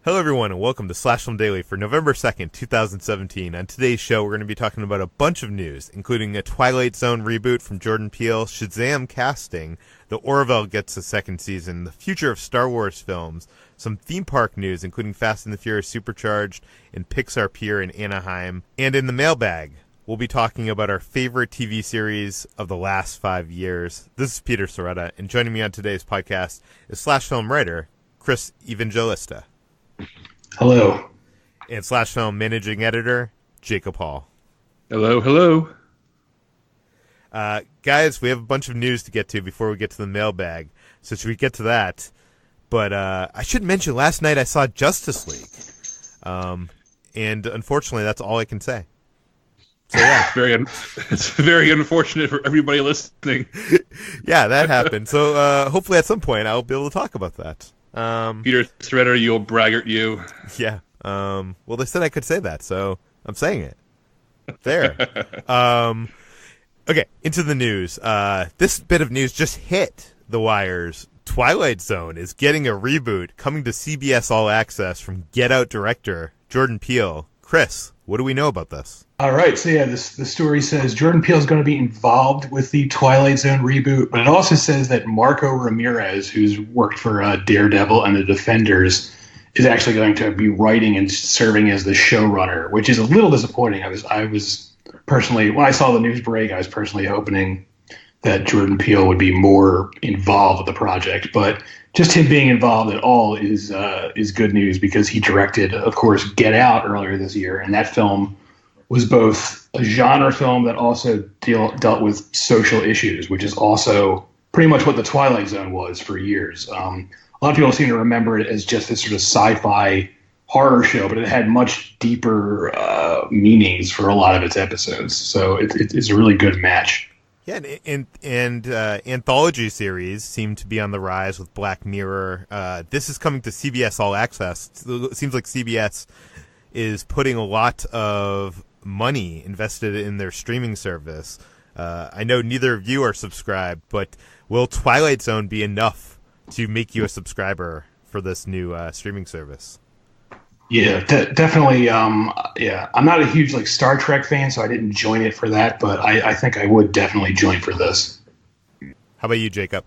Hello everyone and welcome to Slash Film Daily for November 2nd, 2017. On today's show we're going to be talking about a bunch of news, including a Twilight Zone reboot from Jordan Peele, Shazam casting, the Orville gets a second season, the future of Star Wars films, some theme park news including Fast and the Furious Supercharged and Pixar Pier in Anaheim, and in the mailbag we'll be talking about our favorite TV series of the last 5 years. This is Peter Sciretta, and joining me on today's podcast is Slash Film writer Chris Evangelista. Hello. And Slash Film managing editor, Jacob Hall. Hello, hello. Guys, we have a bunch of news to get to before we get to the mailbag, so should we get to that? But I should mention, last night I saw Justice League, and unfortunately that's all I can say. So yeah. It's very unfortunate for everybody listening. Yeah, that happened. So hopefully at some point I'll be able to talk about that. Peter Sciretta, you old braggart, you. Yeah. Well, they said I could say that, so I'm saying it. There. Okay, into the news. This bit of news just hit the wires. Twilight Zone is getting a reboot coming to CBS All Access from Get Out director Jordan Peele. Chris, what do we know about this? All right, so yeah, the story says Jordan Peele is going to be involved with the Twilight Zone reboot, but it also says that Marco Ramirez, who's worked for Daredevil and The Defenders, is actually going to be writing and serving as the showrunner, which is a little disappointing. I was personally, when I saw the news break, I was personally hoping that Jordan Peele would be more involved with the project, but just him being involved at all is good news because he directed, of course, Get Out earlier this year, and that film was both a genre film that also dealt with social issues, which is also pretty much what the Twilight Zone was for years. A lot of people seem to remember it as just this sort of sci-fi horror show, but it had much deeper meanings for a lot of its episodes. So it's a really good match. Yeah, and anthology series seem to be on the rise with Black Mirror. This is coming to CBS All Access. It seems like CBS is putting a lot of money invested in their streaming service. I know neither of you are subscribed, but will Twilight Zone be enough to make you a subscriber for this new streaming service? Yeah, definitely. Yeah, I'm not a huge Star Trek fan, so I didn't join it for that, but I think I would definitely join for this. How about you, Jacob?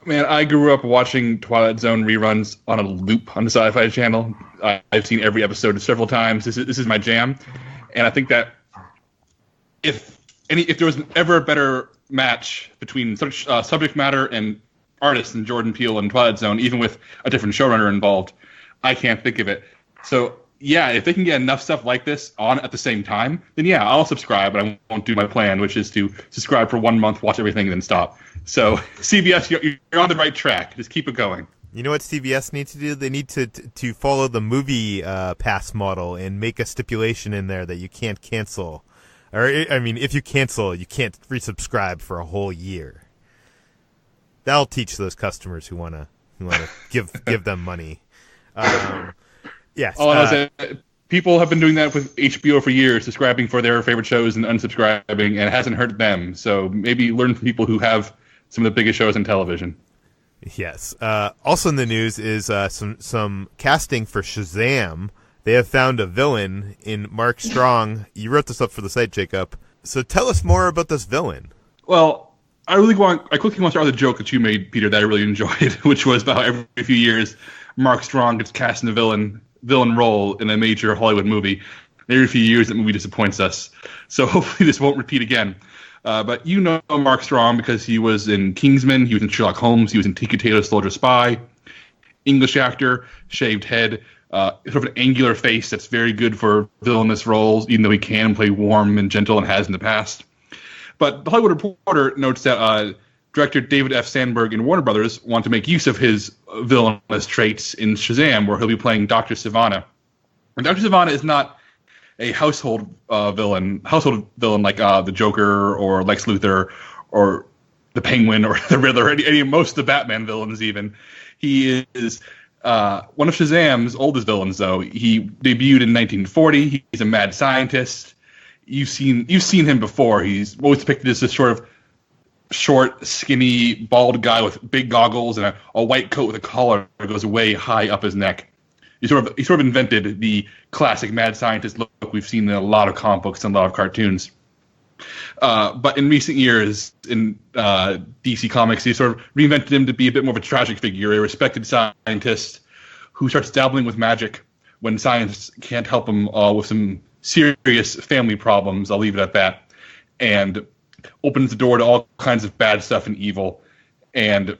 Man, I grew up watching Twilight Zone reruns on a loop on the Sci-Fi Channel. I've seen every episode several times. This is my jam, and I think that if there was ever a better match between subject matter and artists than Jordan Peele and Twilight Zone, even with a different showrunner involved, I can't think of it. So yeah, if they can get enough stuff like this on at the same time, then yeah, I'll subscribe, but I won't do my plan, which is to subscribe for 1 month, watch everything, and then stop. So CBS, you're on the right track. Just keep it going. You know what CBS needs to do? They need to follow the movie pass model and make a stipulation in there that you can't cancel. Or, I mean, if you cancel, you can't resubscribe for a whole year. That'll teach those customers who wanna give them money. Yes. People have been doing that with HBO for years, subscribing for their favorite shows and unsubscribing, and it hasn't hurt them. So maybe learn from people who have some of the biggest shows on television. Yes. Also in the news is some casting for Shazam. They have found a villain in Mark Strong. You wrote this up for the site, Jacob. So tell us more about this villain. Well, I quickly want to start with a joke that you made, Peter, that I really enjoyed, which was about every few years, Mark Strong gets cast in a villain role in a major Hollywood movie. Every few years, that movie disappoints us. So hopefully this won't repeat again. But you know Mark Strong because he was in Kingsman, he was in Sherlock Holmes, he was in T.Q. Taylor's Soldier Spy. English actor, shaved head, sort of an angular face that's very good for villainous roles, even though he can play warm and gentle and has in the past. But the Hollywood Reporter notes that director David F. Sandberg and Warner Brothers want to make use of his villainous traits in Shazam, where he'll be playing Dr. Sivana. And Dr. Sivana is not a household villain like the Joker or Lex Luthor or the Penguin or the Riddler, or most of the Batman villains even. He is one of Shazam's oldest villains, though. He debuted in 1940. He's a mad scientist. You've seen him before. He's always depicted as this sort of short, skinny, bald guy with big goggles and a white coat with a collar that goes way high up his neck. He sort of invented the classic mad scientist look we've seen in a lot of comic books and a lot of cartoons. But in recent years, in DC Comics, they sort of reinvented him to be a bit more of a tragic figure, a respected scientist who starts dabbling with magic when science can't help him with some serious family problems. I'll leave it at that. And opens the door to all kinds of bad stuff and evil. And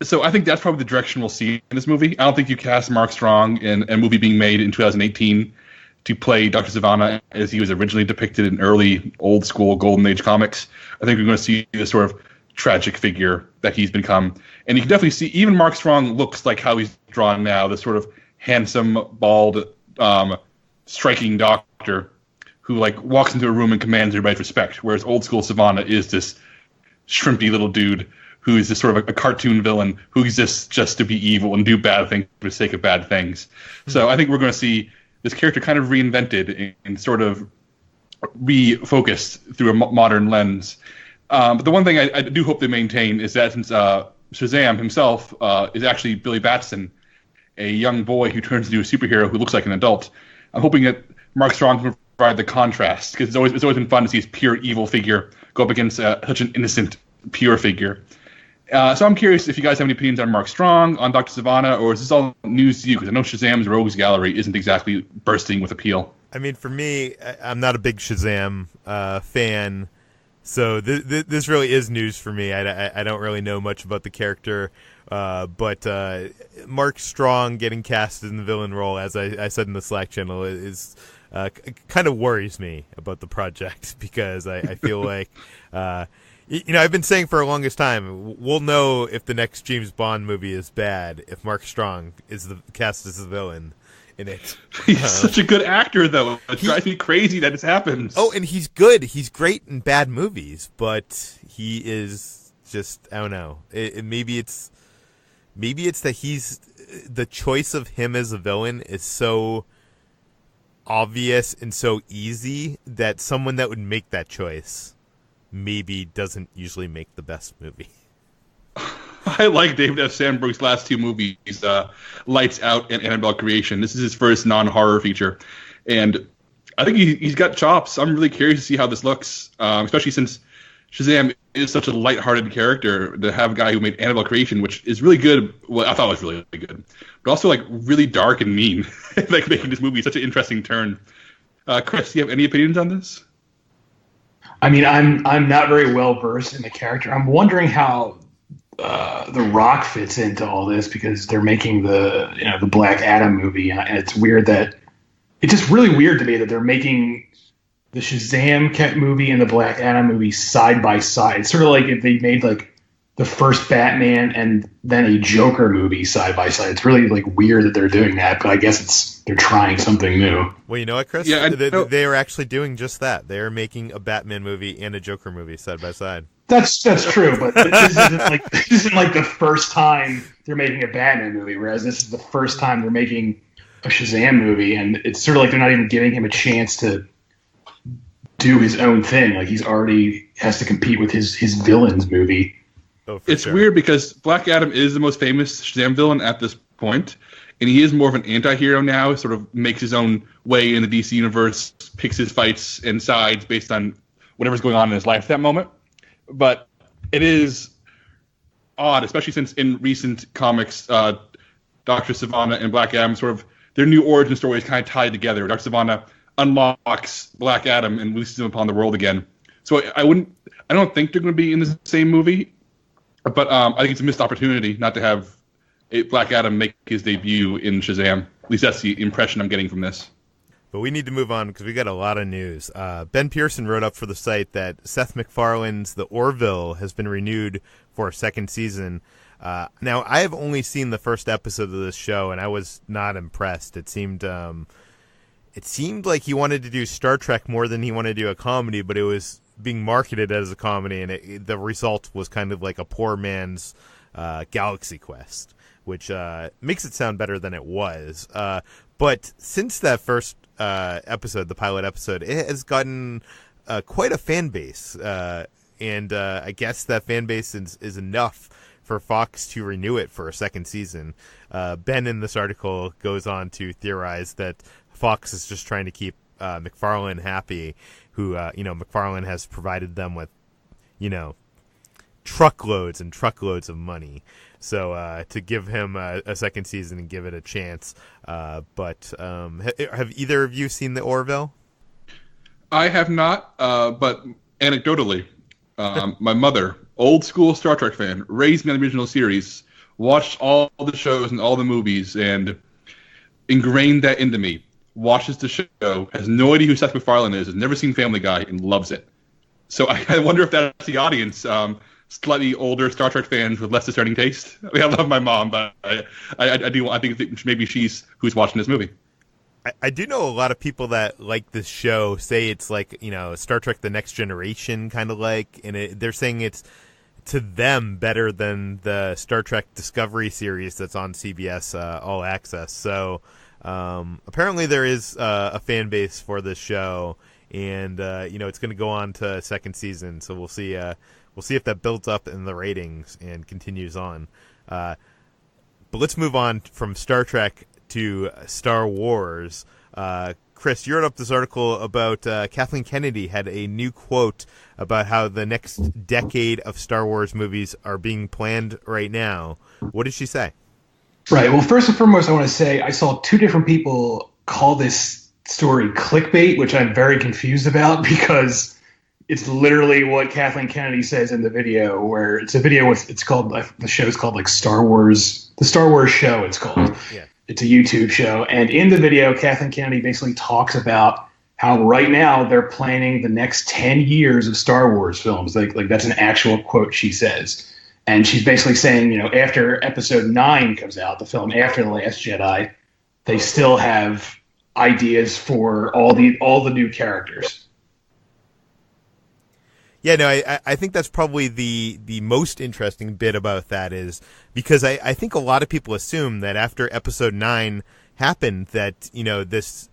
so I think that's probably the direction we'll see in this movie. I don't think you cast Mark Strong in a movie being made in 2018 to play Dr. Sivana as he was originally depicted in early, old-school Golden Age comics. I think we're going to see this sort of tragic figure that he's become. And you can definitely see, even Mark Strong looks like how he's drawn now, this sort of handsome, bald, striking doctor who like walks into a room and commands everybody's respect, whereas old-school Sivana is this shrimpy little dude who is just sort of a cartoon villain who exists just to be evil and do bad things for the sake of bad things. So I think we're going to see this character kind of reinvented and sort of refocused through a modern lens. But the one thing I do hope they maintain is that since Shazam himself is actually Billy Batson, a young boy who turns into a superhero who looks like an adult, I'm hoping that Mark Strong can provide the contrast, because it's always been fun to see his pure evil figure go up against such an innocent, pure figure. So I'm curious if you guys have any opinions on Mark Strong, on Dr. Sivana, or is this all news to you? Because I know Shazam's Rogues Gallery isn't exactly bursting with appeal. I mean, for me, I'm not a big Shazam fan, so this really is news for me. I don't really know much about the character, but Mark Strong getting cast in the villain role, as I said in the Slack channel, is kind of worries me about the project, because I feel like... I've been saying for the longest time, we'll know if the next James Bond movie is bad if Mark Strong is the cast as the villain in it. He's such a good actor, though. It drives me crazy that this happens. Oh, and he's good. He's great in bad movies, but he is just, I don't know. Maybe it's that he's the choice of him as a villain is so obvious and so easy that someone that would make that choice maybe doesn't usually make the best movie. I like David F. Sandberg's last two movies, Lights Out and Annabelle Creation. This is his first non-horror feature, and I think he's got chops. I'm really curious to see how this looks, especially since Shazam is such a lighthearted character. To have a guy who made Annabelle Creation, which is really good, well, I thought it was really, really good, but also like really dark and mean, like making this movie such an interesting turn. Chris, do you have any opinions on this? I mean, I'm not very well versed in the character. I'm wondering how The Rock fits into all this, because they're making the Black Adam movie, and it's just really weird to me that they're making the Shazam movie and the Black Adam movie side by side. It's sort of like if they made like the first Batman and then a Joker movie side by side. It's really like weird that they're doing that, but I guess they're trying something new. Well, you know what, Chris? Yeah, they are actually doing just that. They are making a Batman movie and a Joker movie side by side. That's true, but this isn't like the first time they're making a Batman movie, whereas this is the first time they're making a Shazam movie, and it's sort of like they're not even giving him a chance to do his own thing. Like he's already has to compete with his villains movie. Oh, it's sure. weird because Black Adam is the most famous Shazam villain at this point, and he is more of an anti-hero now, sort of makes his own way in the DC universe, picks his fights and sides based on whatever's going on in his life at that moment. But it is odd, especially since in recent comics, Dr. Sivana and Black Adam, sort of their new origin story is kind of tied together. Dr. Sivana unlocks Black Adam and releases him upon the world again. So I don't think they're going to be in the same movie. But I think it's a missed opportunity not to have Black Adam make his debut in Shazam. At least that's the impression I'm getting from this. But we need to move on because we got a lot of news. Ben Pearson wrote up for the site that Seth MacFarlane's The Orville has been renewed for a second season. Now, I have only seen the first episode of this show, and I was not impressed. It seemed like he wanted to do Star Trek more than he wanted to do a comedy, but it was being marketed as a comedy, and the result was kind of like a poor man's Galaxy Quest, which makes it sound better than it was. But since that first episode, the pilot episode, it has gotten quite a fan base. and I guess that fan base is enough for Fox to renew it for a second season. Ben in this article goes on to theorize that Fox is just trying to keep MacFarlane happy, who MacFarlane has provided them with truckloads and truckloads of money. So to give him a second season and give it a chance. But have either of you seen the Orville? I have not, but anecdotally, my mother, old school Star Trek fan, raised me on the original series, watched all the shows and all the movies, and ingrained that into me. Watches the show, has no idea who Seth MacFarlane is, has never seen Family Guy, and loves it. So I wonder if that's the audience. Slightly older Star Trek fans with less discerning taste. I mean, I love my mom, but I think maybe she's who's watching this movie. I do know a lot of people that like this show say it's like, Star Trek The Next Generation kind of like, and they're saying it's to them better than the Star Trek Discovery series that's on CBS All Access. So apparently there is a fan base for this show, and it's going to go on to a second season. So we'll see if that builds up in the ratings and continues on. But let's move on from Star Trek to Star Wars. Chris, you wrote up this article about Kathleen Kennedy had a new quote about how the next decade of Star Wars movies are being planned right now. What did she say? Right. Well, first and foremost, I want to say I saw two different people call this story clickbait, which I'm very confused about because it's literally what Kathleen Kennedy says in the video, where it's a video with, it's called, the show's called like Star Wars, the Star Wars Show it's called. Yeah. It's a YouTube show. And in the video, Kathleen Kennedy basically talks about how right now they're planning the next 10 years of Star Wars films. Like that's an actual quote she says. And she's basically saying, after episode 9 comes out, the film after The Last Jedi, they still have ideas for all the new characters. Yeah, no, I think that's probably the most interesting bit about that is because I think a lot of people assume that after episode 9 happened that, this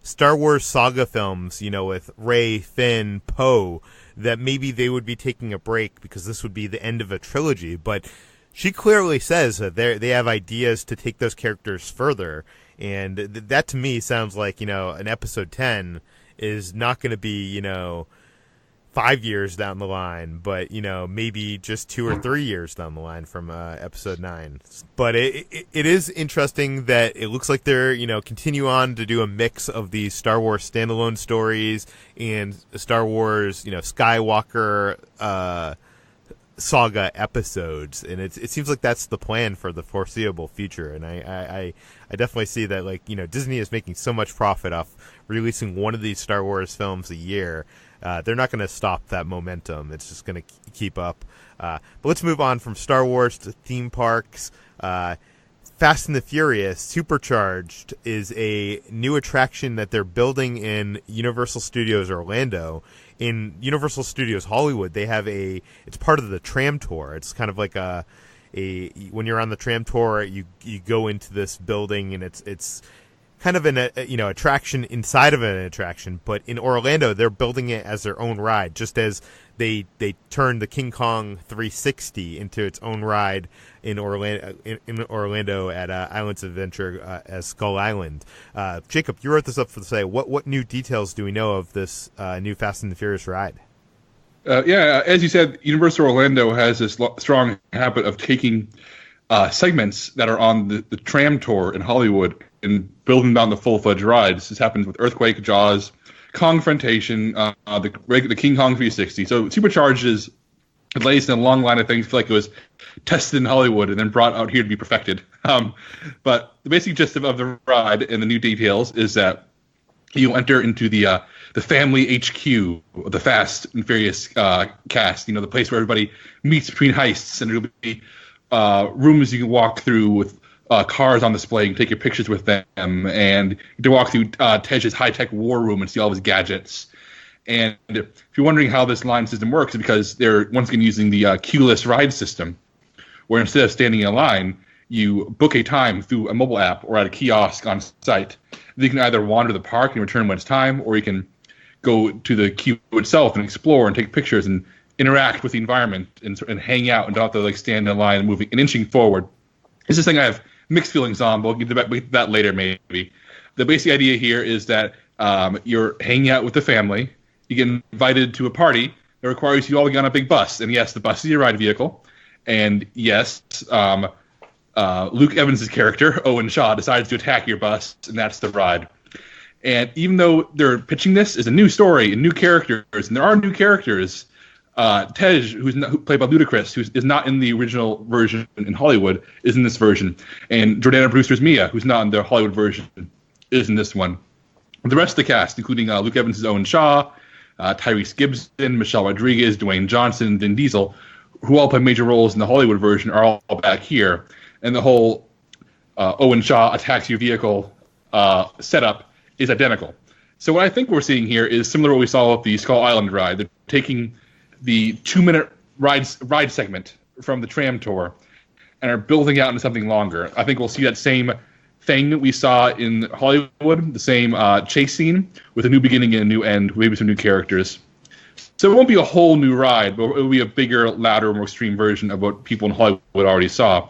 Star Wars saga films, with Rey, Finn, Poe, that maybe they would be taking a break because this would be the end of a trilogy. But she clearly says that they have ideas to take those characters further. And that to me sounds like, an episode 10 is not going to be, 5 years down the line, but maybe just 2 or 3 years down the line from episode 9. But it is interesting that it looks like they're continue on to do a mix of these Star Wars standalone stories and Star Wars Skywalker saga episodes, and it seems like that's the plan for the foreseeable future. And I definitely see that Disney is making so much profit off releasing one of these Star Wars films a year. They're not going to stop that momentum. It's just going to keep up. But let's move on from Star Wars to theme parks. Fast and the Furious Supercharged is a new attraction that they're building in Universal Studios Orlando. In Universal Studios Hollywood, they have it's part of the tram tour. It's kind of like when you're on the tram tour, you go into this building, and it's kind of an attraction inside of an attraction. But in Orlando, they're building it as their own ride, just as they turned the King Kong 360 into its own ride in Orlando at Islands of Adventure as Skull Island. Jacob, you wrote this up for the site. What new details do we know of this new Fast and the Furious ride? As you said, Universal Orlando has this strong habit of taking segments that are on the tram tour in Hollywood and building down the full-fledged rides. This happens with Earthquake, Jaws, Kongfrontation, the King Kong 360. So Supercharged is lays in a long line of things. I feel like it was tested in Hollywood and then brought out here to be perfected. But the basic gist of the ride and the new details is that you enter into the family HQ of the Fast and Furious cast. The place where everybody meets between heists, and there'll be rooms you can walk through with cars on display. You can take your pictures with them, and you can walk through Tej's high-tech war room and see all of his gadgets. And if you're wondering how this line system works, it's because they're once again using the queueless ride system, where instead of standing in line, you book a time through a mobile app or at a kiosk on site. You can either wander the park and return when it's time, or you can go to the queue itself and explore and take pictures and interact with the environment and hang out and don't have to like stand in line and moving and inching forward. This is something I have mixed feelings on, but we'll get to that later maybe. The basic idea here is that you're hanging out with the family. You get invited to a party that requires you all to get on a big bus. And yes, the bus is your ride vehicle. And yes, Luke Evans' character, Owen Shaw, decides to attack your bus, and that's the ride. And even though they're pitching this as a new story and new characters, and there are new characters, Tej, who's played by Ludacris, who is not in the original version in Hollywood, is in this version. And Jordana Brewster's Mia, who's not in the Hollywood version, is in this one. The rest of the cast, including Luke Evans' Owen Shaw, Tyrese Gibson, Michelle Rodriguez, Dwayne Johnson, Vin Diesel, who all play major roles in the Hollywood version, are all back here. And the whole Owen Shaw attacks your vehicle setup is identical. So what I think we're seeing here is similar to what we saw with the Skull Island ride. They're taking the 2-minute ride segment from the tram tour and are building out into something longer. I think we'll see that same thing that we saw in Hollywood, the same chase scene with a new beginning and a new end, maybe some new characters. So it won't be a whole new ride, but it will be a bigger, louder, more extreme version of what people in Hollywood already saw.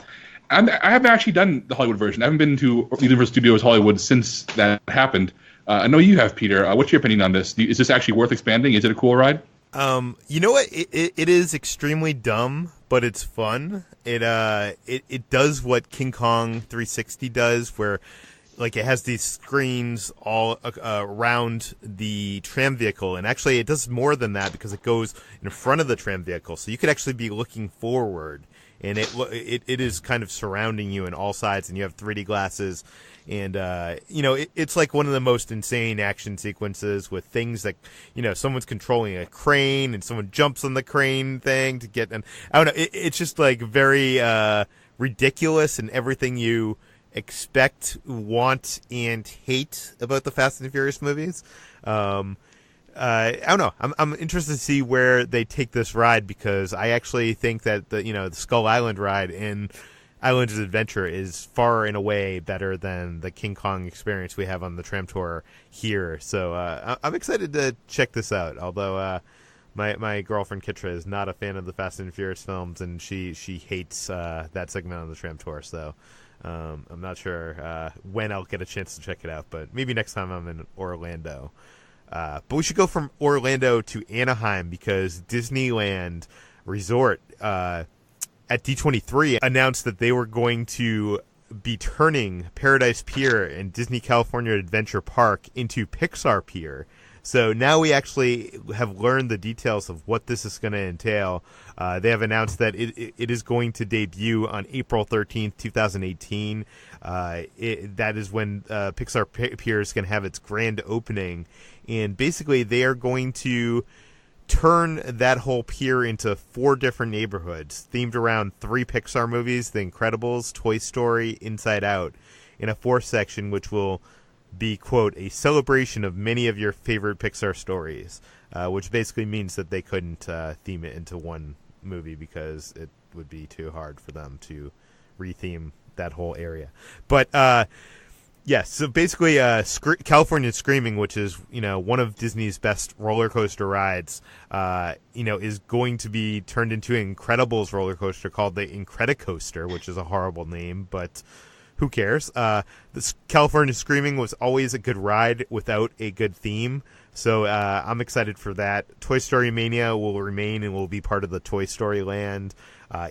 I haven't actually done the Hollywood version. I haven't been to Universal Studios Hollywood since that happened. I know you have, Peter. What's your opinion on this? Is this actually worth expanding? Is it a cool ride? You know what? It is extremely dumb, but it's fun. It does what King Kong 360 does, where like it has these screens all around the tram vehicle, and actually it does more than that because it goes in front of the tram vehicle, so you could actually be looking forward, and it is kind of surrounding you on all sides, and you have 3D glasses. And, it's like one of the most insane action sequences with things that, someone's controlling a crane and someone jumps on the crane thing to get, and I don't know, it's just like very ridiculous and everything you expect, want, and hate about the Fast and Furious movies. I don't know. I'm interested to see where they take this ride, because I actually think that the Skull Island ride in Islands of Adventure is far and away better than the King Kong experience we have on the tram tour here. So I'm excited to check this out. Although my girlfriend Kitra is not a fan of the Fast and Furious films, and she hates that segment on the tram tour. So I'm not sure when I'll get a chance to check it out, but maybe next time I'm in Orlando. But we should go from Orlando to Anaheim, because Disneyland Resort at D23 announced that they were going to be turning Paradise Pier and Disney California Adventure Park into Pixar Pier. So now we actually have learned the details of what this is going to entail. They have announced that it is going to debut on April 13th, 2018. That is when Pixar Pier is going to have its grand opening. And basically they are going to turn that whole pier into 4 different neighborhoods themed around 3 Pixar movies: The Incredibles, Toy Story, Inside Out, in a 4th section which will be, quote, a celebration of many of your favorite Pixar stories, which basically means that they couldn't theme it into one movie because it would be too hard for them to retheme that whole area. But yes, so basically California Screaming, which is, one of Disney's best roller coaster rides, is going to be turned into an Incredibles roller coaster called the Incredicoaster, which is a horrible name, but who cares? This California Screaming was always a good ride without a good theme, so I'm excited for that. Toy Story Mania will remain and will be part of the Toy Story Land.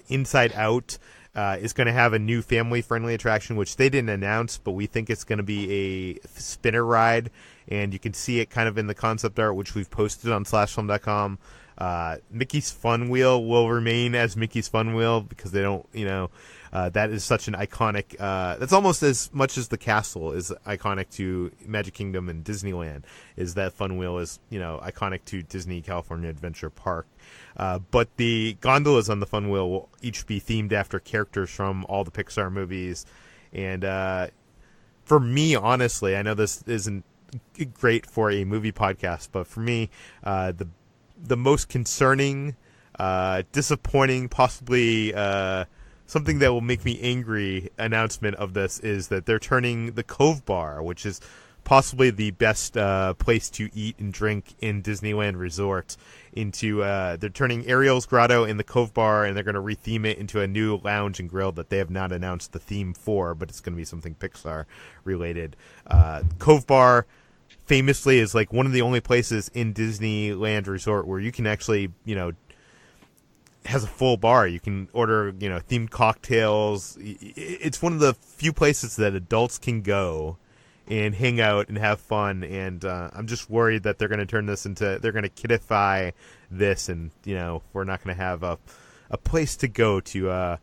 Inside Out is going to have a new family-friendly attraction, which they didn't announce, but we think it's going to be a spinner ride, and you can see it kind of in the concept art, which we've posted on slashfilm.com. Mickey's Fun Wheel will remain as Mickey's Fun Wheel, because they don't, that is such an iconic, that's almost as much as the castle is iconic to Magic Kingdom and Disneyland, is that Fun Wheel is, iconic to Disney California Adventure Park. But the gondolas on the Fun Wheel will each be themed after characters from all the Pixar movies. And for me, honestly, I know this isn't great for a movie podcast, but for me, the most concerning, disappointing, possibly something that will make me angry announcement of this is that they're turning the Cove Bar, which is possibly the best place to eat and drink in Disneyland Resort into they're turning Ariel's Grotto in the Cove Bar, and they're going to retheme it into a new lounge and grill that they have not announced the theme for, but it's going to be something Pixar related. Cove Bar famously is like one of the only places in Disneyland Resort where you can actually, has a full bar. You can order, themed cocktails. It's one of the few places that adults can go and hang out and have fun. And I'm just worried that they're going to turn this into, they're going to kidify this, and we're not going to have a place to go to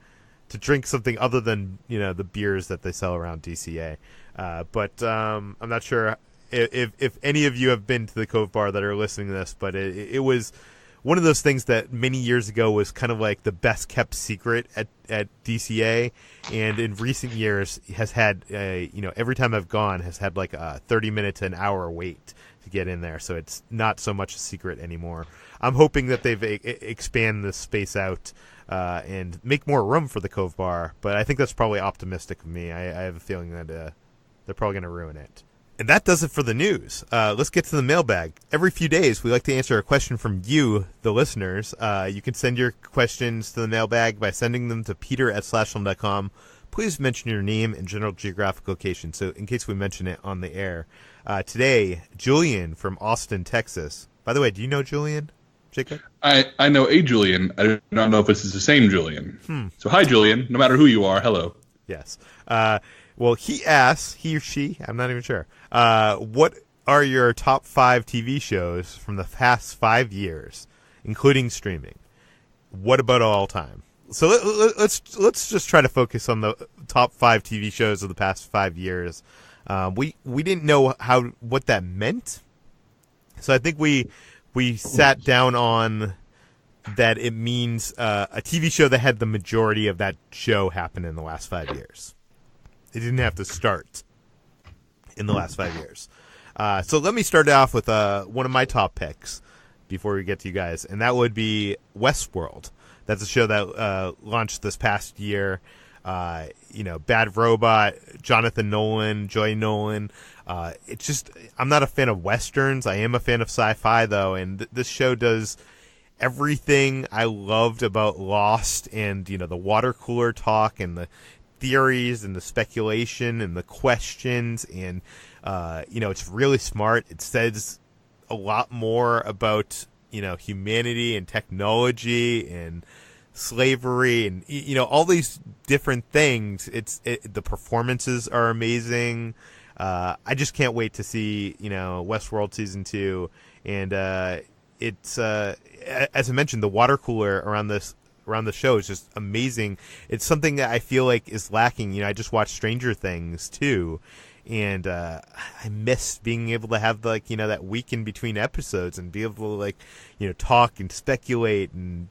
drink something other than the beers that they sell around DCA. But I'm not sure if any of you have been to the Cove Bar that are listening to this, but it was one of those things that many years ago was kind of like the best kept secret at DCA, and in recent years has had every time I've gone has had like a 30 minute to an hour wait to get in there, so it's not so much a secret anymore. I'm hoping that they've expand this space out and make more room for the Cove Bar, but I think that's probably optimistic of me. I have a feeling that they're probably going to ruin it. And that does it for the news. Let's get to the mailbag. Every few days, we like to answer a question from you, the listeners. You can send your questions to the mailbag by sending them to peter@slashfilm.com. Please mention your name and general geographic location, so in case we mention it on the air. Today, Julian from Austin, Texas. By the way, do you know Julian, Jacob? I know a Julian. I do not know if this is the same Julian. So hi, Julian. No matter who you are, hello. Yes. Well, he asks, he or she, I'm not even sure, what are your top 5 TV shows from the past 5 years, including streaming? What about all time? So let's just try to focus on the top 5 TV shows of the past 5 years. We didn't know what that meant, so I think we sat down on that it means a TV show that had the majority of that show happen in the last 5 years. It didn't have to start in the last 5 years. So let me start off with one of my top picks before we get to you guys, and that would be Westworld. That's a show that launched this past year. Bad Robot, Jonathan Nolan, Joy Nolan. It's just, I'm not a fan of Westerns. I am a fan of sci-fi, though, and this show does everything I loved about Lost, and, the water cooler talk and the theories and the speculation and the questions, and it's really smart. It says a lot more about humanity and technology and slavery and all these different things. The performances are amazing. I just can't wait to see Westworld season 2, and it's as I mentioned, the water cooler around the show is just amazing. It's something that I feel like is lacking. I just watched Stranger Things too, and I miss being able to have that week in between episodes and be able to talk and speculate and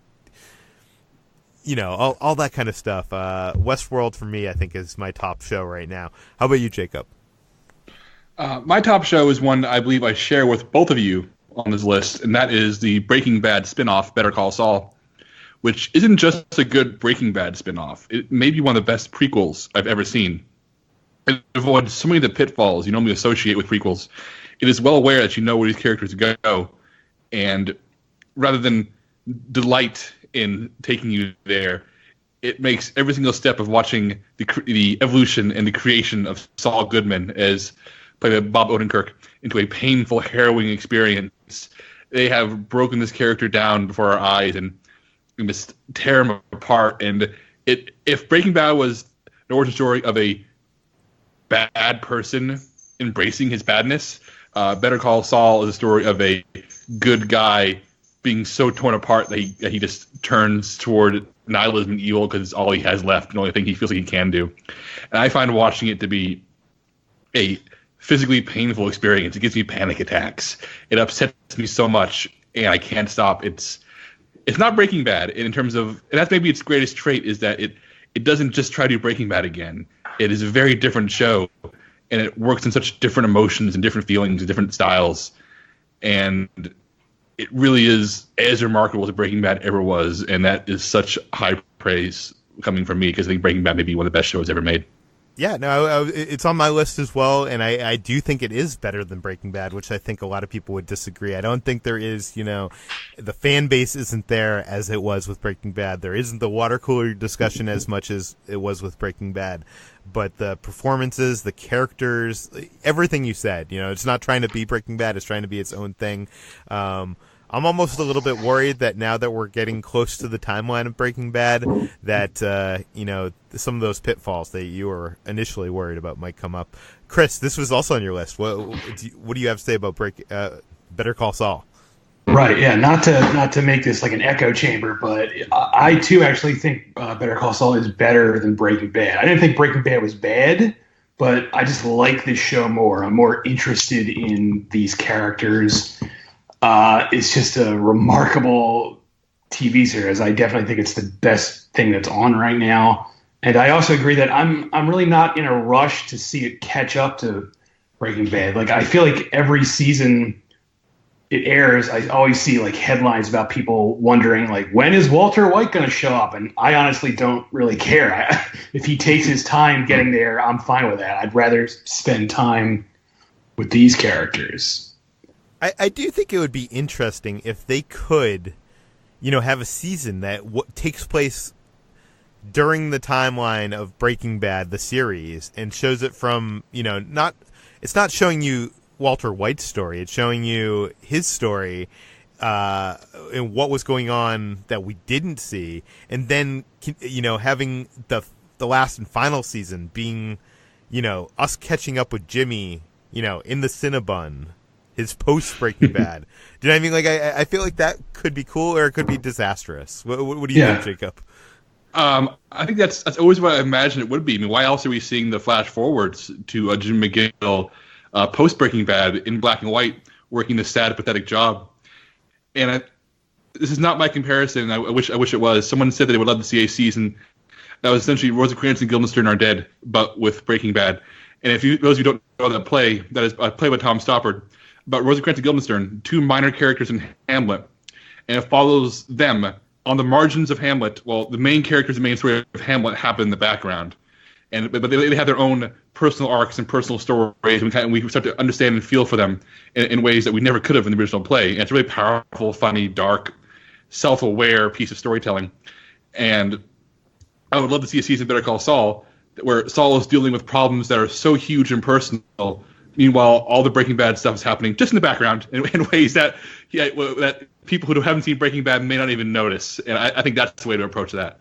all that kind of stuff. Westworld for me, I think, is my top show right now. How about you, Jacob? My top show is one I believe I share with both of you on this list, and that is the Breaking Bad spinoff, Better Call Saul, which isn't just a good Breaking Bad spinoff. It may be one of the best prequels I've ever seen. It avoids so many of the pitfalls you normally associate with prequels. It is well aware that you know where these characters go, and rather than delight in taking you there, it makes every single step of watching the evolution and the creation of Saul Goodman, as played by Bob Odenkirk, into a painful, harrowing experience. They have broken this character down before our eyes and just tear him apart. And if Breaking Bad was an origin story of a bad person embracing his badness, Better Call Saul is a story of a good guy being so torn apart that he just turns toward nihilism and evil because it's all he has left and the only thing he feels like he can do. And I find watching it to be a physically painful experience. It gives me panic attacks. It upsets me so much, and I can't stop. It's not Breaking Bad in terms of, and that's maybe its greatest trait, is that it doesn't just try to do Breaking Bad again. It is a very different show, and it works in such different emotions and different feelings and different styles. And it really is as remarkable as Breaking Bad ever was, and that is such high praise coming from me, because I think Breaking Bad may be one of the best shows ever made. Yeah, no, it's on my list as well, and I do think it is better than Breaking Bad, which I think a lot of people would disagree. I don't think there is, the fan base isn't there as it was with Breaking Bad. There isn't the water cooler discussion as much as it was with Breaking Bad. But the performances, the characters, everything you said, it's not trying to be Breaking Bad, it's trying to be its own thing. I'm almost a little bit worried that now that we're getting close to the timeline of Breaking Bad, that some of those pitfalls that you were initially worried about might come up. Chris, this was also on your list. What do you have to say about Better Call Saul? Right, yeah. Not to make this like an echo chamber, but I too actually think Better Call Saul is better than Breaking Bad. I didn't think Breaking Bad was bad, but I just like this show more. I'm more interested in these characters. It's just a remarkable TV series. I definitely think it's the best thing that's on right now. And I also agree that I'm really not in a rush to see it catch up to Breaking Bad. Like, I feel like every season it airs, I always see like headlines about people wondering like, when is Walter White going to show up? And I honestly don't really care. If he takes his time getting there, I'm fine with that. I'd rather spend time with these characters. I do think it would be interesting if they could, have a season that takes place during the timeline of Breaking Bad, the series, and shows it from, it's not showing you Walter White's story. It's showing you his story and what was going on that we didn't see. And then, having the last and final season being, us catching up with Jimmy, in the Cinnabon, his post Breaking Bad. Do you know what I mean? Like, I feel like that could be cool or it could be disastrous. What do you think, Jacob? I think that's always what I imagine it would be. I mean, why else are we seeing the flash forwards to Jim McGill post Breaking Bad in black and white, working this sad, pathetic job? And this is not my comparison. I wish it was. Someone said that they would love to see a season that was essentially Rosencrantz and Guildenstern Are Dead, but with Breaking Bad. And those of you who don't know that play, that is a play by Tom Stoppard, about Rosencrantz and Guildenstern, two minor characters in Hamlet, and it follows them on the margins of Hamlet. Well, the main characters, the main story of Hamlet happen in the background, but they have their own personal arcs and personal stories, and we start to understand and feel for them in ways that we never could have in the original play. And it's a really powerful, funny, dark, self-aware piece of storytelling. And I would love to see a season of Better Call Saul where Saul is dealing with problems that are so huge and personal. Meanwhile, all the Breaking Bad stuff is happening just in the background in ways that that people who haven't seen Breaking Bad may not even notice. And I think that's the way to approach that.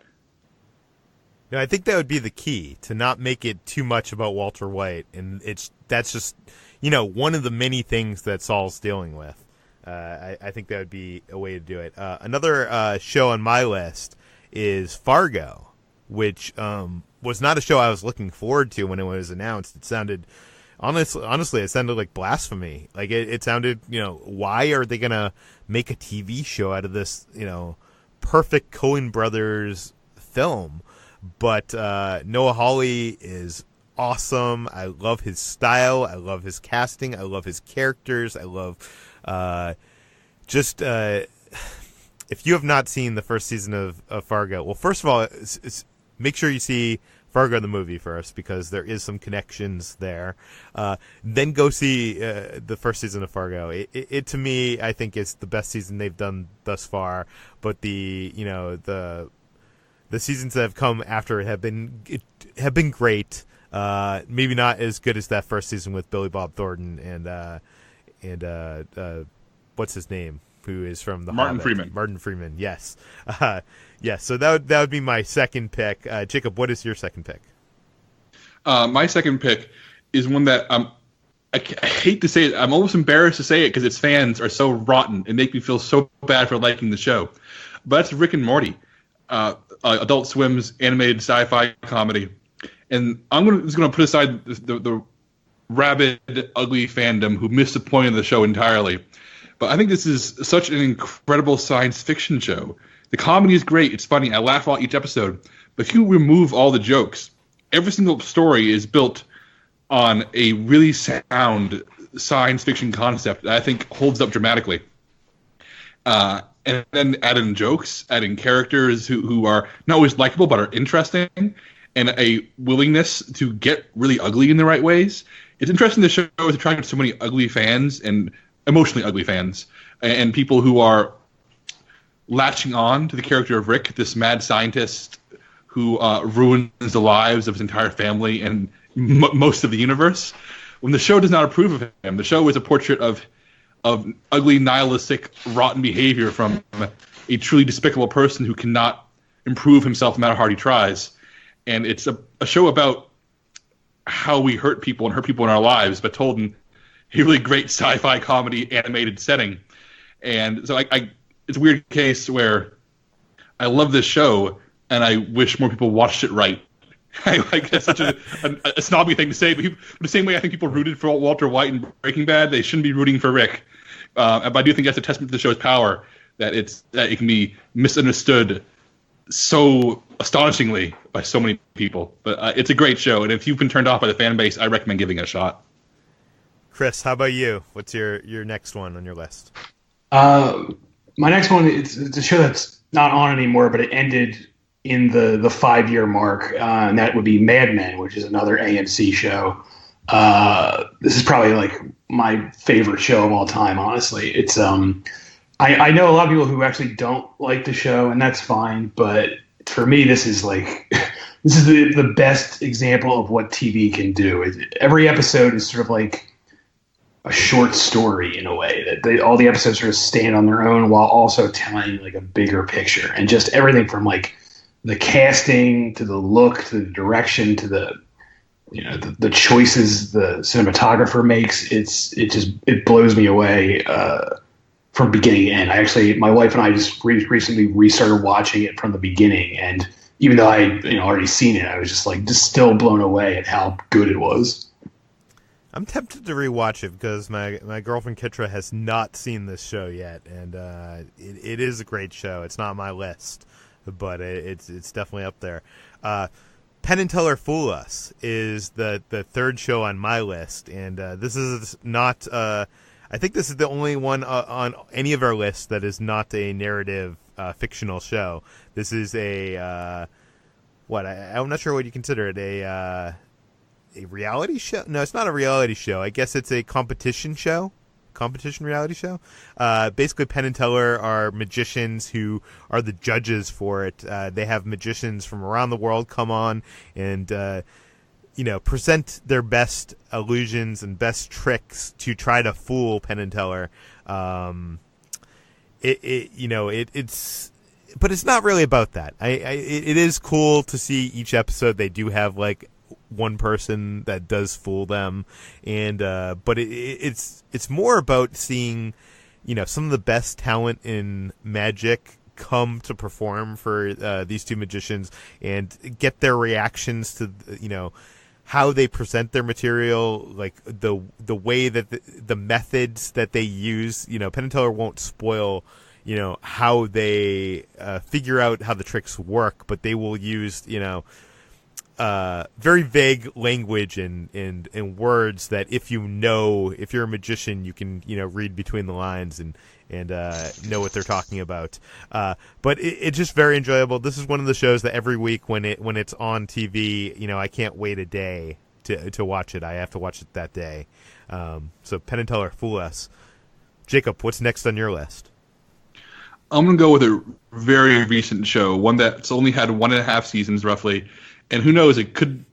No, I think that would be the key, to not make it too much about Walter White. And that's just, one of the many things that Saul's dealing with. I think that would be a way to do it. Another show on my list is Fargo, which was not a show I was looking forward to when it was announced. It sounded... Honestly, it sounded like blasphemy. Like it sounded, why are they gonna make a TV show out of this, perfect Coen Brothers film? But Noah Hawley is awesome. I love his style. I love his casting. I love his characters. I love if you have not seen the first season of Fargo, well, first of all, make sure you see Fargo the movie first, because there is some connections there. Then go see the first season of Fargo. It to me, I think, is the best season they've done thus far. But the seasons that have come after it have been great. Maybe not as good as that first season with Billy Bob Thornton and what's his name, who is from the Martin Hobbit. Freeman. Martin Freeman, yes. Yes, so that would be my second pick. Jacob, what is your second pick? My second pick is one that I hate to say it. I'm almost embarrassed to say it because its fans are so rotten and make me feel so bad for liking the show. But that's Rick and Morty, Adult Swim's animated sci-fi comedy. And I'm just going to put aside the rabid, ugly fandom who disappointed the show entirely. But I think this is such an incredible science fiction show. The comedy is great. It's funny. I laugh all each episode. But if you remove all the jokes, every single story is built on a really sound science fiction concept that I think holds up dramatically. And then add in jokes, add in characters who are not always likable but are interesting. and a willingness to get really ugly in the right ways. It's interesting the show has attracted so many ugly fans and emotionally ugly fans and people who are latching on to the character of Rick, this mad scientist who ruins the lives of his entire family and most of the universe. When the show does not approve of him, the show is a portrait of ugly, nihilistic, rotten behavior from a truly despicable person who cannot improve himself no matter how hard he tries. And it's a show about how we hurt people and hurt people in our lives, but told in a really great sci-fi comedy animated setting. And so it's a weird case where I love this show and I wish more people watched it right. I guess such a snobby thing to say, but the same way I think people rooted for Walter White in Breaking Bad, they shouldn't be rooting for Rick. But I do think that's a testament to the show's power, that it can be misunderstood so astonishingly by so many people. But it's a great show, and if you've been turned off by the fan base, I recommend giving it a shot. Chris, how about you? What's your next one on your list? My next one, it's a show that's not on anymore, but it ended in the 5-year mark, and that would be Mad Men, which is another AMC show. This is probably like my favorite show of all time, honestly. It's I know a lot of people who actually don't like the show, and that's fine, but for me, this is the best example of what TV can do. Every episode is sort of like a short story in a way, that all the episodes sort of stand on their own while also telling like a bigger picture, and just everything from like the casting to the look to the direction to the choices the cinematographer makes. It blows me away from beginning to end. My wife and I just recently restarted watching it from the beginning, and even though I already seen it, I was just still blown away at how good it was. I'm tempted to rewatch it because my girlfriend Kitra has not seen this show yet, and it is a great show. It's not on my list, but it's definitely up there. Penn and Teller Fool Us is the third show on my list, and this is not. I think this is the only one on any of our lists that is not a narrative fictional show. This is I'm not sure what you consider it, a reality show? No, it's not a reality show. I guess it's a competition reality show. Basically, Penn and Teller are magicians who are the judges for it. They have magicians from around the world come on and present their best illusions and best tricks to try to fool Penn and Teller. But it's not really about that. It is cool to see each episode. They do have like one person that does fool them, and but it's more about seeing some of the best talent in magic come to perform for these two magicians and get their reactions to how they present their material, like the way that the methods that they use. Penn and Teller won't spoil how they figure out how the tricks work, but they will use very vague language and words that if you're a magician, you can read between the lines and know what they're talking about. But it's just very enjoyable. This is one of the shows that every week when it's on TV, I can't wait a day to watch it. I have to watch it that day. So Penn and Teller Fool Us. Jacob, what's next on your list? I'm going to go with a very recent show, one that's only had 1.5 seasons roughly. And who knows, it could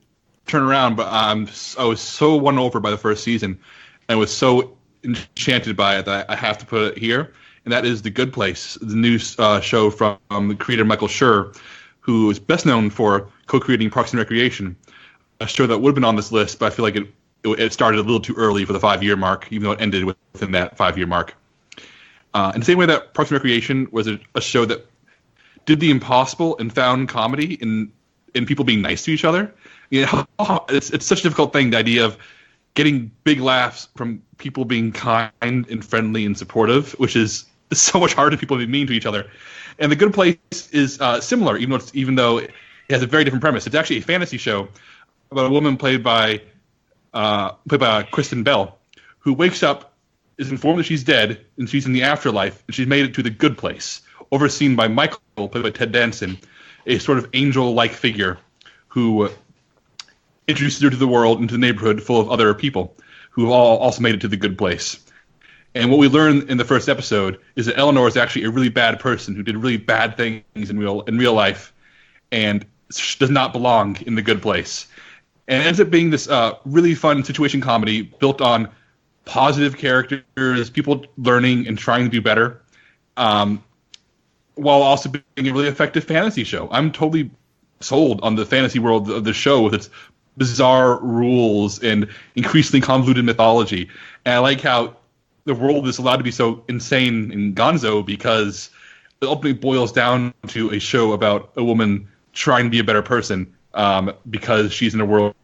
turn around, but I was so won over by the first season and was so enchanted by it that I have to put it here. And that is The Good Place, the new show from the creator Michael Schur, who is best known for co-creating Parks and Recreation, a show that would have been on this list, but I feel like it started a little too early for the 5-year mark, even though it ended within that 5-year mark. In the same way that Parks and Recreation was a show that did the impossible and found comedy in people being nice to each other. It's such a difficult thing, the idea of getting big laughs from people being kind and friendly and supportive, which is so much harder for people to be mean to each other. And The Good Place is similar, even though it has a very different premise. It's actually a fantasy show about a woman played by Kristen Bell, who wakes up, is informed that she's dead, and she's in the afterlife, and she's made it to the good place, overseen by Michael, played by Ted Danson, a sort of angel-like figure who introduces her to the world, into the neighborhood full of other people who have all also made it to the good place. And what we learn in the first episode is that Eleanor is actually a really bad person who did really bad things in real life and does not belong in the good place. And it ends up being this really fun situation comedy built on positive characters, people learning and trying to do better, while also being a really effective fantasy show. I'm totally sold on the fantasy world of the show with its bizarre rules and increasingly convoluted mythology. And I like how the world is allowed to be so insane and gonzo because it ultimately boils down to a show about a woman trying to be a better person because she's in a world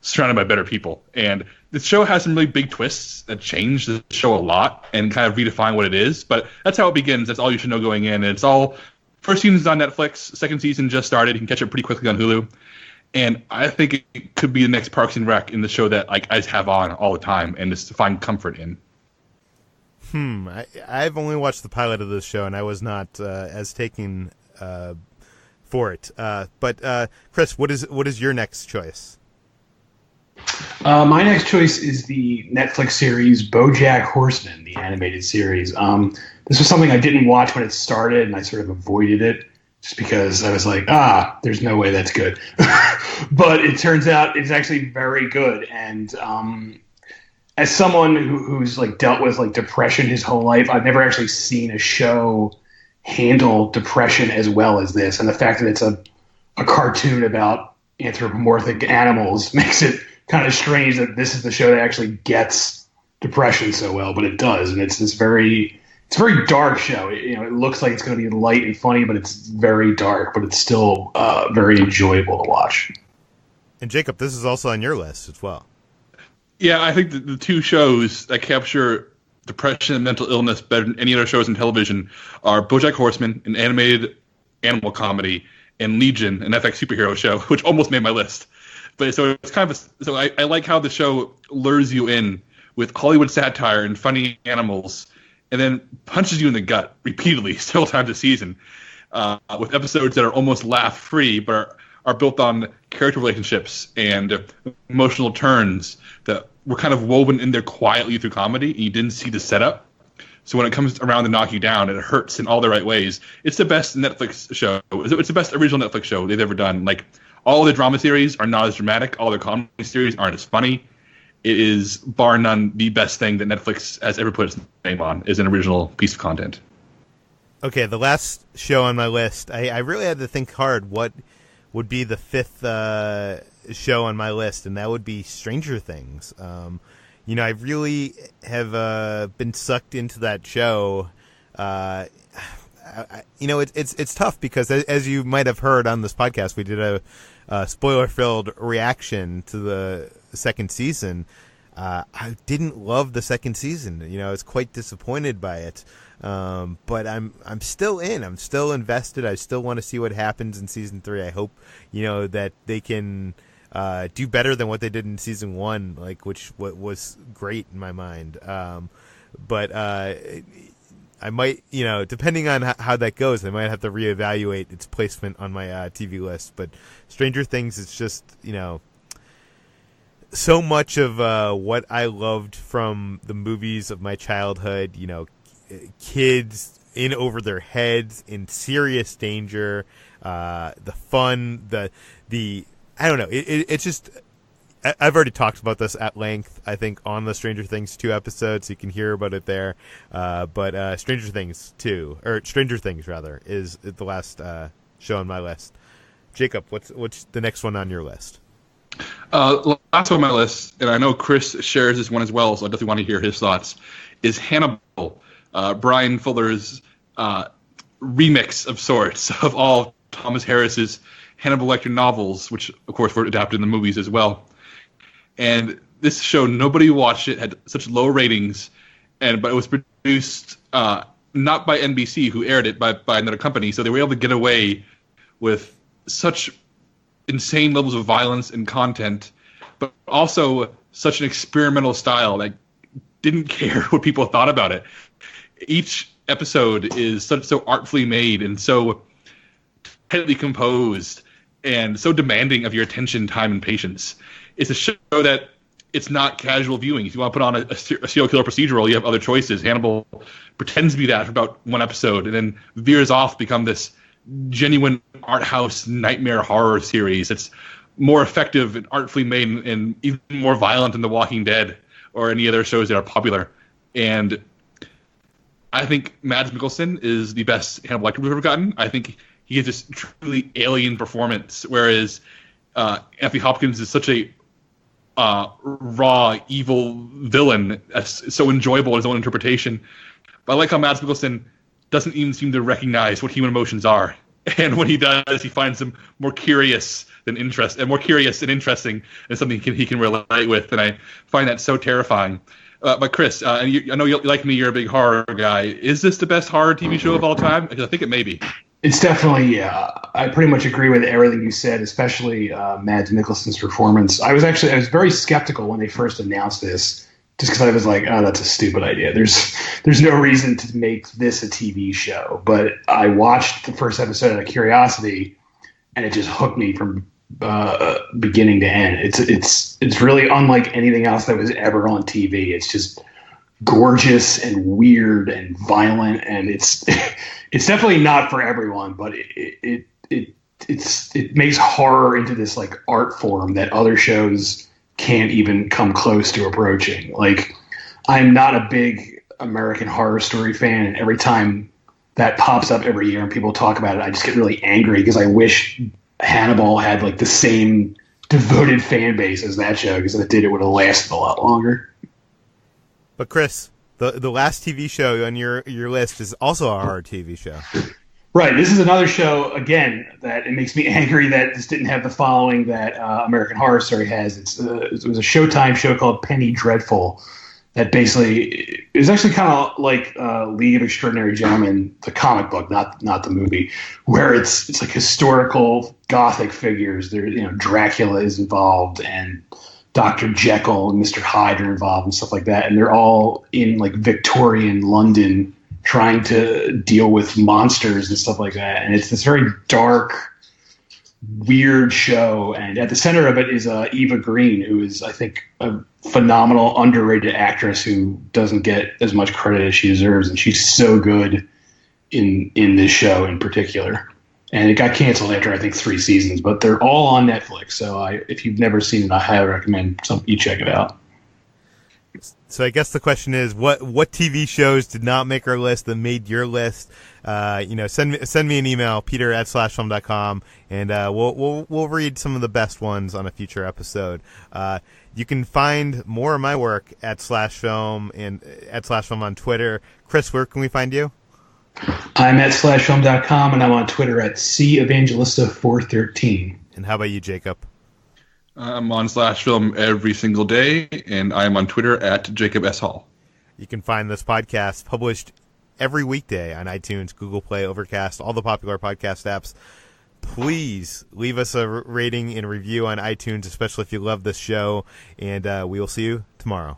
surrounded by better people. And the show has some really big twists that change the show a lot and kind of redefine what it is. But that's how it begins. That's all you should know going in. And it's all first season's on Netflix. Second season just started. You can catch it pretty quickly on Hulu. And I think it could be the next Parks and Rec in the show that like I just have on all the time and just to find comfort in. I've only watched the pilot of this show, and I was not as taken for it. But Chris, what is your next choice? My next choice is the Netflix series BoJack Horseman, the animated series. This was something I didn't watch when it started, and I sort of avoided it just because I was like, there's no way that's good. But it turns out it's actually very good, and as someone who's like dealt with like depression his whole life, I've never actually seen a show handle depression as well as this. And the fact that it's a cartoon about anthropomorphic animals makes it kind of strange that this is the show that actually gets depression so well, but it does. And it's a very dark show. It looks like it's going to be light and funny, but it's very dark, but it's still very enjoyable to watch. And Jacob, this is also on your list as well. Yeah, I think the two shows that capture depression and mental illness better than any other shows in television are BoJack Horseman, an animated animal comedy, and Legion, an FX superhero show, which almost made my list. But so it's kind of I like how the show lures you in with Hollywood satire and funny animals, and then punches you in the gut repeatedly several times a season, with episodes that are almost laugh-free but are built on character relationships and emotional turns that were kind of woven in there quietly through comedy, and you didn't see the setup. So when it comes around to knock you down, it hurts in all the right ways. It's the best Netflix show. It's the best original Netflix show they've ever done. Like, all the drama series are not as dramatic. All their comedy series aren't as funny. It is, bar none, the best thing that Netflix has ever put its name on is an original piece of content. Okay, the last show on my list, I really had to think hard what would be the fifth show on my list, and that would be Stranger Things. I really have been sucked into that show. It's tough because, as you might have heard on this podcast, we did a spoiler-filled reaction to the second season. I didn't love the second season. I was quite disappointed by it. But I'm still in. I'm still invested. I still want to see what happens in season 3. I hope, that they can do better than what they did in season 1, which was great in my mind. But I might, depending on how that goes, I might have to reevaluate its placement on my TV list. But Stranger Things is just, so much of what I loved from the movies of my childhood, kids in over their heads, in serious danger, the fun, the I don't know. It's just, I've already talked about this at length, I think, on the Stranger Things 2 episodes. You can hear about it there. But Stranger Things 2, or Stranger Things rather, is the last show on my list. Jacob, what's the next one on your list? Last on my list, and I know Chris shares this one as well, so I definitely want to hear his thoughts, is Hannibal. Brian Fuller's remix of sorts of all Thomas Harris's Hannibal Lecter novels, which of course were adapted in the movies as well. And this show, nobody watched it, had such low ratings, but it was produced not by NBC, who aired it, by another company, so they were able to get away with such insane levels of violence and content, but also such an experimental style that didn't care what people thought about it. Each episode is so artfully made and so tightly composed and so demanding of your attention, time, and patience. It's a show that it's not casual viewing. If you want to put on a serial killer procedural, you have other choices. Hannibal pretends to be that for about one episode and then veers off to become this genuine art house nightmare horror series. It's more effective and artfully made and even more violent than The Walking Dead or any other shows that are popular. And I think Mads Mikkelsen is the best Hannibal Lecter we've ever gotten. I think he has this truly alien performance, whereas Anthony Hopkins is such a raw, evil villain that's so enjoyable in his own interpretation. But I like how Mads Mikkelsen doesn't even seem to recognize what human emotions are. And when he does, he finds them more curious and interesting and something he can relate with. And I find that so terrifying. But Chris, I know you like me, you're a big horror guy. Is this the best horror TV show of all time? Because I think it may be. It's definitely, I pretty much agree with everything you said, especially Mads Mikkelsen's performance. I was very skeptical when they first announced this, just because I was like, oh, that's a stupid idea. There's no reason to make this a TV show. But I watched the first episode out of curiosity, and it just hooked me from beginning to end. It's really unlike anything else that was ever on TV. It's just gorgeous and weird and violent, and it's definitely not for everyone, but it makes horror into this like art form that other shows can't even come close to approaching. Like, I'm not a big American Horror Story fan, and every time that pops up every year and people talk about it, I just get really angry because I wish Hannibal had like the same devoted fan base as that show, because if it did, it would have lasted a lot longer. But Chris, the last TV show on your list is also a horror TV show. Right. This is another show, again, that it makes me angry that this didn't have the following that American Horror Story has. It was a Showtime show called Penny Dreadful that basically is actually kind of like League of Extraordinary Gentlemen, the comic book, not the movie, where it's like historical Gothic figures. There, Dracula is involved, and Dr. Jekyll and Mr. Hyde are involved and stuff like that. And they're all in like Victorian London trying to deal with monsters and stuff like that. And it's this very dark, weird show. And at the center of it is Eva Green, who is, I think, a phenomenal, underrated actress who doesn't get as much credit as she deserves. And she's so good in this show in particular. And it got canceled after, I think, 3 seasons, but they're all on Netflix. So if you've never seen it, I highly recommend you check it out. So I guess the question is, what TV shows did not make our list that made your list? Send me an email, peter@slashfilm.com, and we'll read some of the best ones on a future episode. You can find more of my work at @slashfilm and at @slashfilm on Twitter. Chris, where can we find you? I'm at slashfilm.com, and I'm on Twitter at Evangelista413. And how about you, Jacob? I'm on /film every single day, and I'm on Twitter at Jacob S. Hall. You can find this podcast published every weekday on iTunes, Google Play, Overcast, all the popular podcast apps. Please leave us a rating and review on iTunes, especially if you love this show, and we will see you tomorrow.